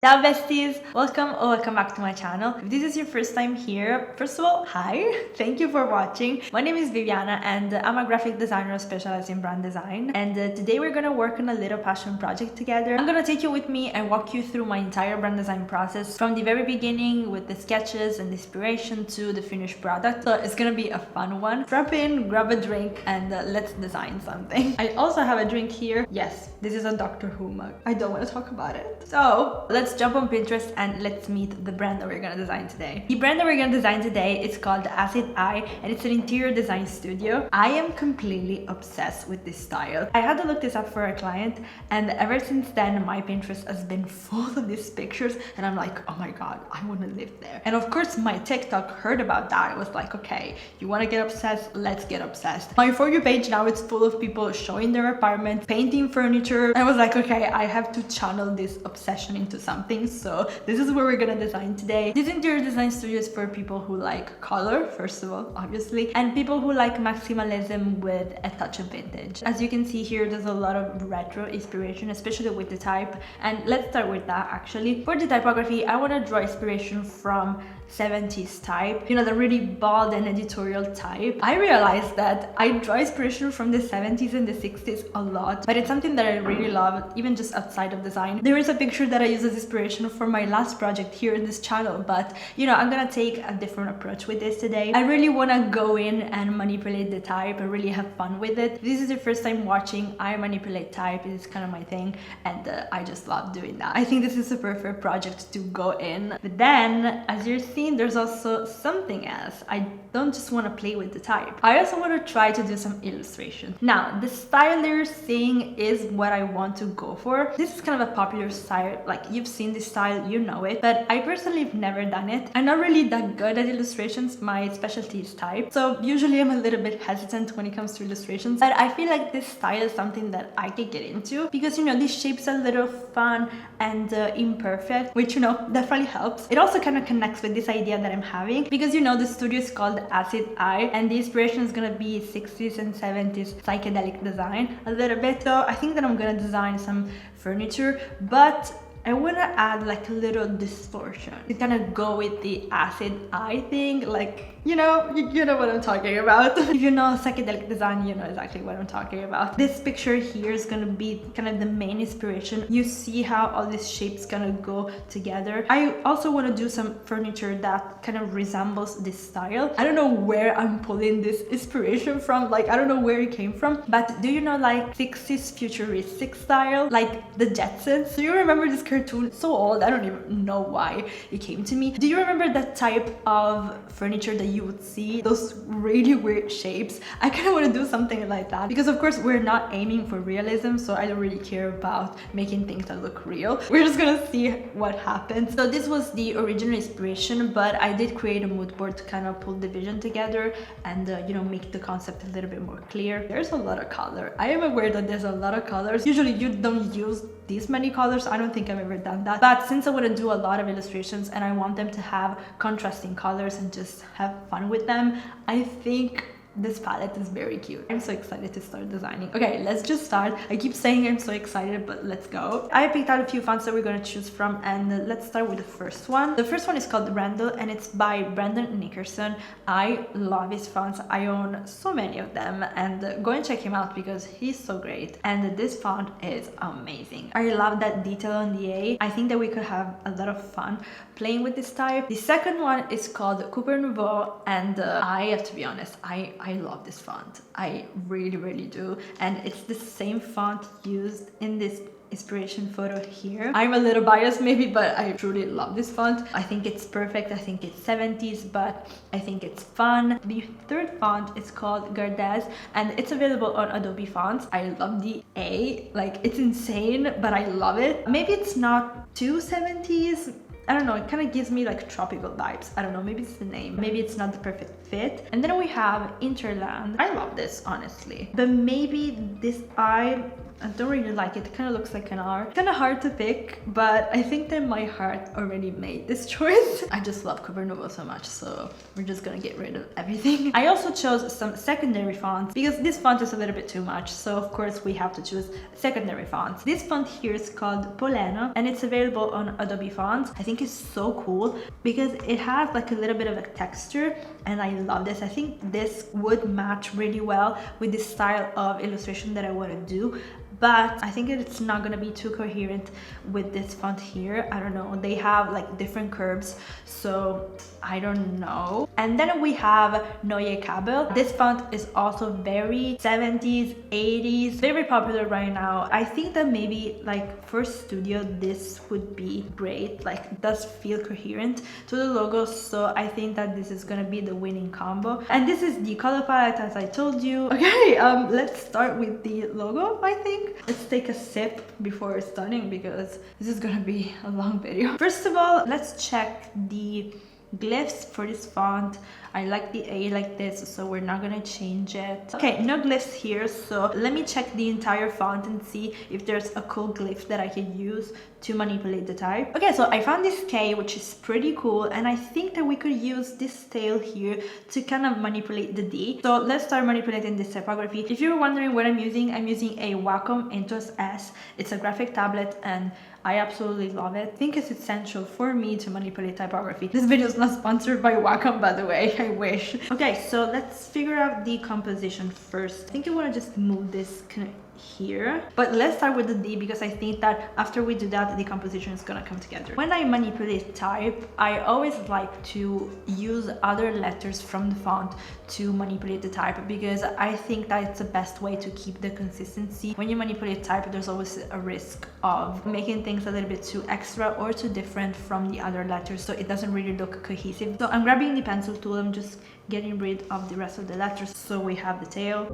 Ciao besties! Welcome or welcome back to my channel. If this is your first time here, first of all, hi! Thank you for watching. My name is Viviana and I'm a graphic designer specialized in brand design. And today we're gonna work on a little passion project together. I'm gonna take you with me and walk you through my entire brand design process from the very beginning with the sketches and the inspiration to the finished product. So it's gonna be a fun one. Strap in, grab a drink, and let's design something. I also have a drink here. Yes, this is a Doctor Who mug. I don't want to talk about it. So let's jump on Pinterest and let's meet the brand that we're gonna design today. The brand that we're gonna design today is called Acid Eye and it's an interior design studio. I am completely obsessed with this style. I had to look this up for a client and ever since then my Pinterest has been full of these pictures and I'm like, oh my god, I want to live there. And of course my TikTok heard about that. It was like, okay, you want to get obsessed? Let's get obsessed. My For You page now it's full of people showing their apartment, painting furniture. I was like, okay, I have to channel this obsession into something. So this is where we're gonna design today. This interior design studio is for people who like color, first of all, obviously, and people who like maximalism with a touch of vintage. As you can see here, there's a lot of retro inspiration, especially with the type. And let's start with that actually. For the typography, I want to draw inspiration from 70s type, you know, the really bold and editorial type. I realized that I draw inspiration from the 70s and the 60s a lot, but it's something that I really love, even just outside of design. There is a picture that I use as inspiration for my last project here in this channel, but you know, I'm gonna take a different approach with this today. I really want to go in and manipulate the type and really have fun with it. If this is your first time watching, I manipulate type. It's kind of my thing and I just love doing that. I think this is a perfect project to go in. But then, as you're seeing, there's also something else. I don't just want to play with the type. I also want to try to do some illustration. Now, the style that you're seeing is what I want to go for. This is kind of a popular style. Like, you've seen this style, you know it, but I personally have never done it. I'm not really that good at illustrations. My specialty is type. So usually I'm a little bit hesitant when it comes to illustrations, but I feel like this style is something that I could get into because, you know, these shapes are a little fun and imperfect, which, you know, definitely helps. It also kind of connects with this idea that I'm having because, you know, the studio is called Acid Eye and the inspiration is gonna be 60s and 70s psychedelic design a little bit. So I think that I'm gonna design some furniture, but I want to add like a little distortion to kind of go with the acid eye thing, like, you know what I'm talking about. If you know psychedelic design, you know exactly what I'm talking about. This picture here is gonna be kind of the main inspiration. You see how all these shapes gonna go together. I also want to do some furniture that kind of resembles this style. I don't know where I'm pulling this inspiration from, like I don't know where it came from, but do you know like 60s futuristic style, like the Jetsons? Do you remember this cartoon? It's so old, I don't even know why it came to me. Do you remember that type of furniture that you would see, those really weird shapes? I kind of want to do something like that because of course we're not aiming for realism, so I don't really care about making things that look real. We're just gonna see what happens. So this was the original inspiration, but I did create a mood board to kind of pull the vision together and you know, make the concept a little bit more clear. There's a lot of color. I am aware that there's a lot of colors. Usually you don't use these many colors. I don't think I've ever done that, but since I want to do a lot of illustrations and I want them to have contrasting colors and just have fun with them, I think this palette is very cute. I'm so excited to start designing. Okay, let's just start. I keep saying I'm so excited, but let's go. I picked out a few fonts that we're going to choose from and let's start with the first one. The first one is called Randall and it's by Brandon Nickerson. I love his fonts. I own so many of them and go and check him out because he's so great. And this font is amazing. I love that detail on the A. I think that we could have a lot of fun playing with this type. The second one is called Cooper Nouveau and I have to be honest, I love this font. I really do. And it's the same font used in this inspiration photo here. I'm a little biased maybe, but I truly love this font. I think it's perfect. I think it's 70s, but I think it's fun. The third font is called Gardez and it's available on Adobe Fonts. I love the A, like it's insane, but I love it. Maybe it's not too 70s. I don't know, it kind of gives me like tropical vibes. I don't know, maybe it's the name. Maybe it's not the perfect fit. And then we have Interland. I love this, honestly. But maybe this eye I don't really like it. It kind of looks like an R. It's kind of hard to pick, but I think that my heart already made this choice. I just love Cover Nouveau so much, so we're just gonna get rid of everything. I also chose some secondary fonts because this font is a little bit too much, so of course we have to choose secondary fonts. This font here is called Polena and it's available on Adobe Fonts. I think it's so cool because it has like a little bit of a texture and I love this. I think this would match really well with the style of illustration that I want to do, but I think it's not gonna be too coherent with this font here. I don't know, they have like different curves, so I don't know. And then we have Neue Kabel. This font is also very 70s, 80s, very popular right now. I think that maybe like for studio this would be great, like it does feel coherent to the logo, so I think that this is gonna be the winning combo. And this is the color palette as I told you. Okay, let's start with the logo. I think let's take a sip before starting because this is gonna be a long video. First of all, let's check the glyphs for this font. I like the A like this, so we're not gonna change it. Okay, no glyphs here, so let me check the entire font and see if there's a cool glyph that I can use to manipulate the type. Okay, so I found this K, which is pretty cool, and I think that we could use this tail here to kind of manipulate the D. So let's start manipulating this typography. If you're wondering what I'm using a Wacom Intuos S. It's a graphic tablet and I absolutely love it. I think it's essential for me to manipulate typography. This video is not sponsored by Wacom, by the way. I wish. Okay, so let's figure out the composition first. I think I want to just move this kind of here, but let's start with the D because I think that after we do that the composition is gonna come together. When I manipulate type, I always like to use other letters from the font to manipulate the type because I think that it's the best way to keep the consistency. When you manipulate type, there's always a risk of making things a little bit too extra or too different from the other letters, so it doesn't really look cohesive. So I'm grabbing the pencil tool, I'm just getting rid of the rest of the letters. So we have the tail.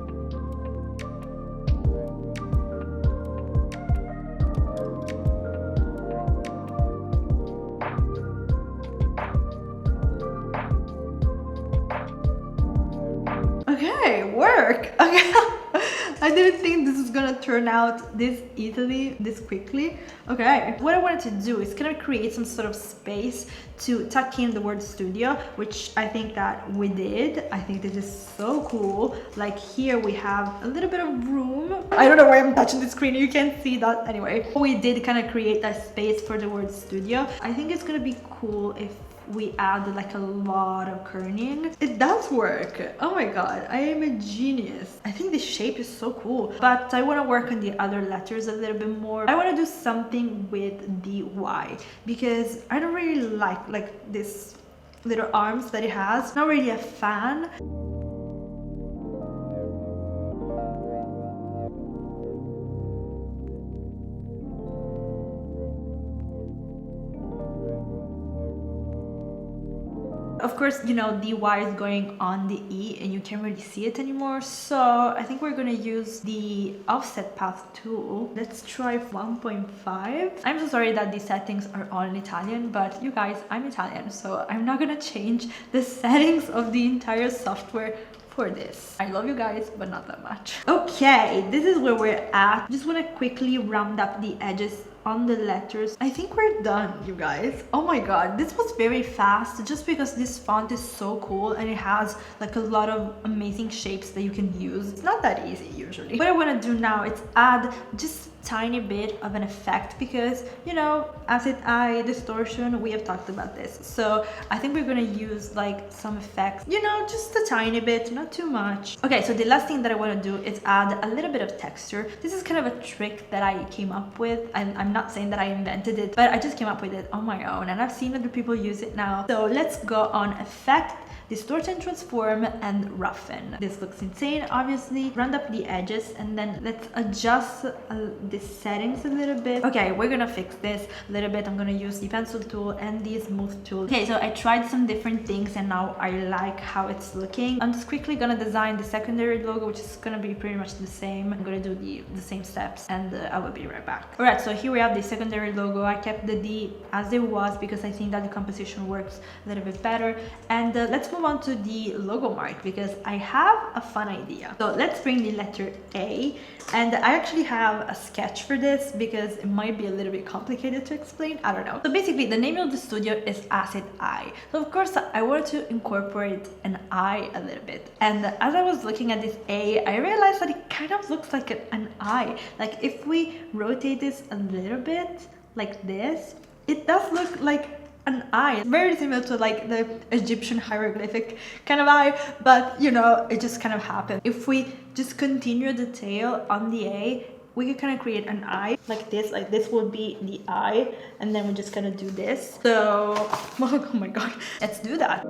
Okay, work. Okay. I didn't think this was gonna turn out this easily, this quickly. Okay, what I wanted to do is kind of create some sort of space to tuck in the word studio, which I think that we did. I think this is so cool. Like here we have a little bit of room. I don't know why I'm touching the screen, you can't see that. Anyway, we did kind of create that space for the word studio. I think it's gonna be cool if we add like a lot of kerning. It does work. Oh my god, I am a genius. I think this shape is so cool, but I want to work on the other letters a little bit more. I want to do something with the Y because I don't really like this little arms that it has. Not really a fan. Of course, you know, the Y is going on the E and you can't really see it anymore. So I think we're gonna use the offset path tool. Let's try 1.5. I'm so sorry that these settings are all in Italian, but you guys, I'm Italian, so I'm not gonna change the settings of the entire software for this. I love you guys, but not that much. Okay, this is where we're at. Just want to quickly round up the edges on the letters. I think we're done, you guys. Oh my god, this was very fast just because this font is so cool and it has like a lot of amazing shapes that you can use. It's not that easy usually. What I want to do now is add just tiny bit of an effect because, you know, acid eye distortion, we have talked about this, so I think we're gonna use like some effects, you know, just a tiny bit, not too much. Okay, so the last thing that I want to do is add a little bit of texture. This is kind of a trick that I came up with, and I'm not saying that I invented it, but I just came up with it on my own and I've seen other people use it now. So let's go on effect, distort and transform, and roughen. This looks insane, obviously. Round up the edges and then let's adjust the settings a little bit. Okay, we're gonna fix this a little bit. I'm gonna use the pencil tool and the smooth tool. Okay, so I tried some different things and now I like how it's looking. I'm just quickly gonna design the secondary logo, which is gonna be pretty much the same. I'm gonna do the same steps and I will be right back. All right, so here we have the secondary logo. I kept the D as it was because I think that the composition works a little bit better. And let's move on to the logo mark because I have a fun idea. So let's bring the letter A, and I actually have a sketch for this because it might be a little bit complicated to explain. I don't know. So basically the name of the studio is Acid Eye. So of course I wanted to incorporate an eye a little bit. And as I was looking at this A, I realized that it kind of looks like an eye. Like if we rotate this a little bit like this, it does look like an eye. Very similar to like the Egyptian hieroglyphic kind of eye, but you know, it just kind of happened. If we just continue the tail on the A, we can kind of create an eye like this would be the eye, and then we're just gonna do this. So oh my god, let's do that.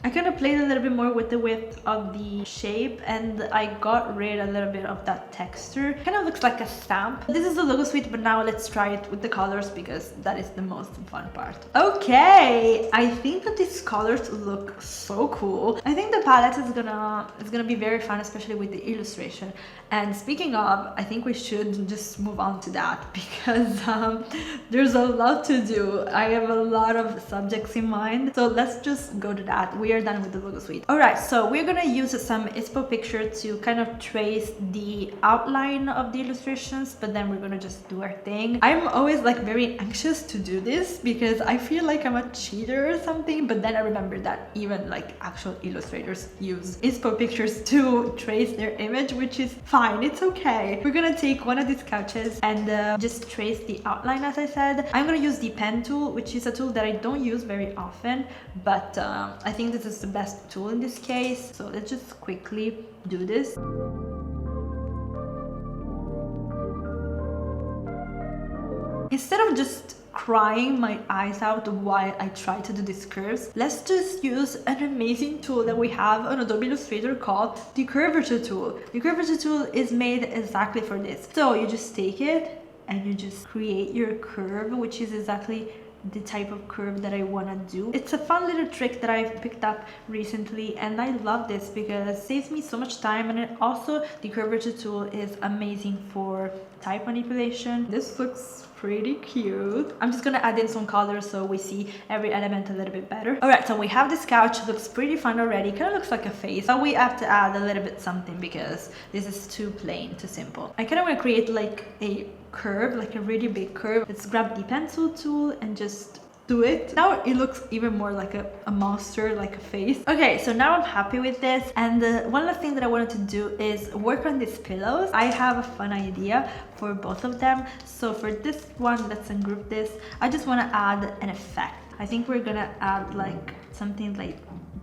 I kind of played a little bit more with the width of the shape and I got rid a little bit of that texture. Kind of looks like a stamp. This is the logo suite, but now let's try it with the colors because that is the most fun part. Okay, I think that these colors look so cool. I think the palette is gonna be very fun, especially with the illustration. And speaking of, I think we should just move on to that because there's a lot to do. I have a lot of subjects in mind, so let's just go to that. We are done with the logo suite. All right, so we're gonna use some ISPO picture to kind of trace the outline of the illustrations, but then we're gonna just do our thing. I'm always like very anxious to do this because I feel like I'm a cheater or something, but then I remember that even like actual illustrators use ISPO pictures to trace their image, which is fine. It's okay. We're gonna take one of these couches and just trace the outline. As I said, I'm gonna use the pen tool, which is a tool that I don't use very often, but I think this is the best tool in this case. So let's just quickly do this. Instead of just crying my eyes out while I try to do these curves, let's just use an amazing tool that we have on Adobe Illustrator called the curvature tool. The curvature tool is made exactly for this. So you just take it and you just create your curve, which is exactly the type of curve that I want to do. It's a fun little trick that I've picked up recently and I love this because it saves me so much time, and it also, the curvature tool is amazing for type manipulation. This looks pretty cute. I'm just gonna add in some colors so we see every element a little bit better. All right, so we have this couch. It looks pretty fun already. Kind of looks like a face, but we have to add a little bit something because this is too plain, too simple. I kind of want to create like a curve, like a really big curve. Let's grab the pencil tool and just do it. Now it looks even more like a monster, like a face. Okay, so now I'm happy with this, and one last thing that I wanted to do is work on these pillows. I have a fun idea for both of them. So for this one, let's ungroup this. I just want to add an effect. I think we're gonna add like something like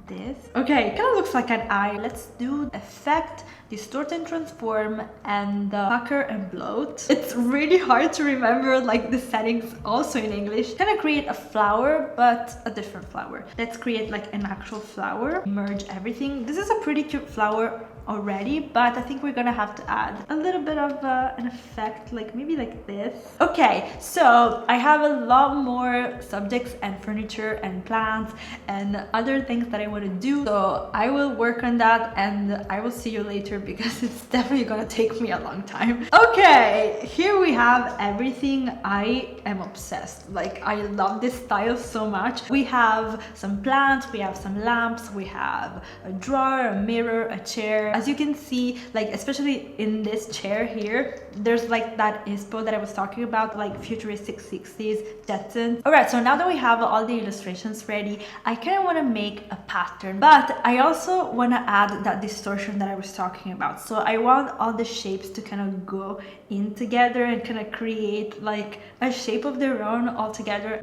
this. Okay, it kind of looks like an eye. Let's do effect, distort and transform, and pucker and bloat. It's really hard to remember like the settings also in English. Kind of create a flower, but a different flower. Let's create like an actual flower. Merge everything. This is a pretty cute flower already, but I think we're gonna have to add a little bit of an effect, like maybe like this. Okay, so I have a lot more subjects and furniture and plants and other things that I want to do, so I will work on that and I will see you later because it's definitely gonna take me a long time. Okay, here we have everything. I am obsessed. Like, I love this style so much. We have some plants, we have some lamps, we have a drawer, a mirror, a chair. As you can see, like especially in this chair here, there's like that inspo that I was talking about, like futuristic 60s Jetsons. All right, so now that we have all the illustrations ready, I kind of want to make a pattern, but I also want to add that distortion that I was talking about. So I want all the shapes to kind of go in together and kind of create like a shape of their own all together.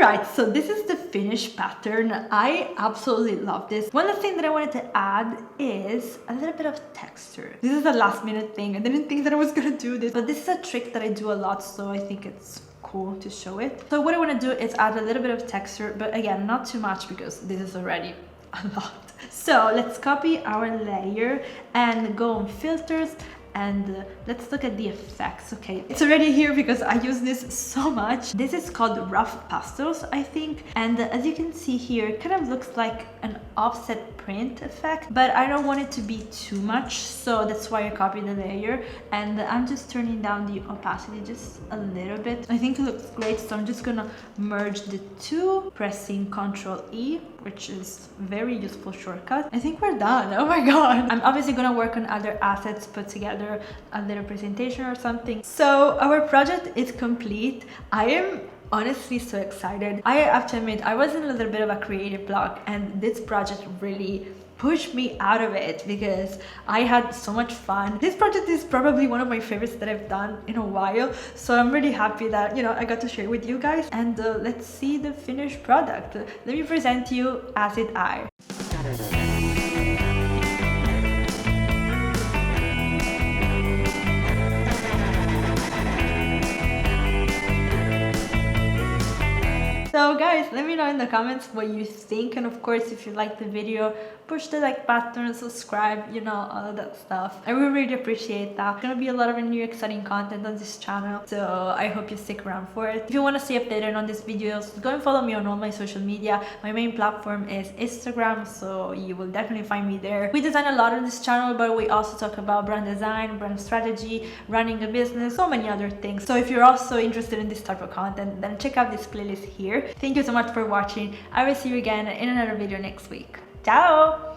Alright, so this is the finished pattern. I absolutely love this. One other thing that I wanted to add is a little bit of texture. This is a last minute thing. I didn't think that I was gonna do this, but this is a trick that I do a lot, so I think it's cool to show it. So what I want to do is add a little bit of texture, but again, not too much because this is already a lot. So let's copy our layer and go on filters. And let's look at the effects. Okay, it's already here because I use this so much. This is called rough pastels, I think. And as you can see here, it kind of looks like an offset print effect, but I don't want it to be too much. So that's why I copied the layer. And I'm just turning down the opacity just a little bit. I think it looks great. So I'm just gonna merge the two, pressing Ctrl E, which is very useful shortcut. I think we're done. Oh my God. I'm obviously gonna work on other assets, put together a little presentation or something. So our project is complete. I am honestly so excited. I have to admit, I was in a little bit of a creative block, and this project really pushed me out of it because I had so much fun. This project is probably one of my favorites that I've done in a while, so I'm really happy that, you know, I got to share with you guys. And let's see the finished product. Let me present you Acid Eye. So guys, let me know in the comments what you think, and of course, if you like the video, push the like button, subscribe, you know, all of that stuff. I will really appreciate that. There's gonna be a lot of new exciting content on this channel, so I hope you stick around for it. If you want to stay updated on these videos, go and follow me on all my social media. My main platform is Instagram, so you will definitely find me there. We design a lot on this channel, but we also talk about brand design, brand strategy, running a business, so many other things. So if you're also interested in this type of content, then check out this playlist here. Thank you so much for watching. I will see you again in another video next week. Ciao!